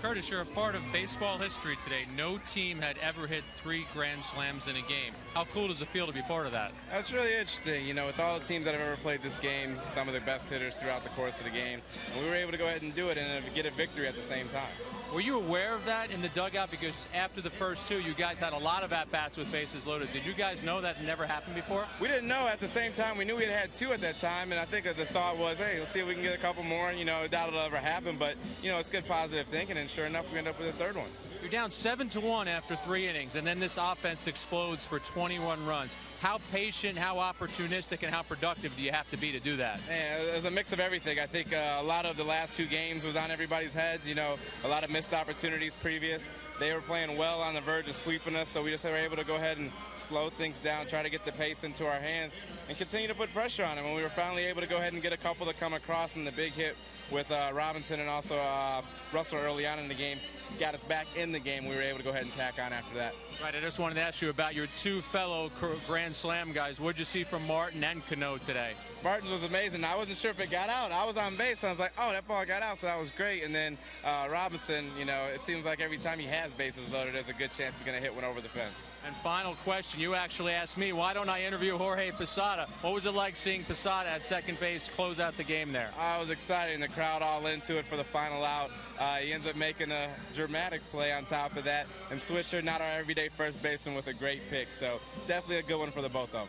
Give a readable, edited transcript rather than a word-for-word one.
Curtis, you're a part of baseball history today. No team had ever hit 3 grand slams in a game. How cool does it feel to be part of that? That's really interesting. You know, with all the teams that have ever played this game, some of the best hitters throughout the course of the game, and we were able to go ahead and do it and get a victory at the same time. Were you aware of that in the dugout? Because after the first 2, you guys had a lot of at-bats with bases loaded. Did you guys know that never happened before? We didn't know. At the same time, we knew we had 2 at that time, and I think that the thought was, hey, let's see if we can get a couple more. You know, I doubt it'll ever happen, but, you know, it's good positive thinking, and sure enough, we end up with a 3rd one. You're down 7-1 after 3 innings, and then this offense explodes for 21 runs. How patient, how opportunistic, and how productive do you have to be to do that? Man, there's a mix of everything. I think a lot of the last 2 games was on everybody's heads. You know, a lot of missed opportunities previous. They were playing well on the verge of sweeping us, so we just were able to go ahead and slow things down, try to get the pace into our hands, and continue to put pressure on them. And we were finally able to go ahead and get a couple to come across in the big hit with Robinson and also Russell early on in the game. Got us back in the game. We were able to go ahead and tack on after that. Right, I just wanted to ask you about your 2 fellow Grand Slam guys. What did you see from Martin and Cano today? Martin's was amazing. I wasn't sure if it got out. I was on base, and I was like, oh, that ball got out, so that was great. And then Robinson, you know, it seems like every time he has bases loaded, there's a good chance he's going to hit one over the fence. And final question, you actually asked me, why don't I interview Jorge Posada? What was it like seeing Posada at second base close out the game there? I was excited, and the crowd all into it for the final out. He ends up making a dramatic play on top of that. And Swisher, not our everyday first baseman, with a great pick. So definitely a good one for the both of them.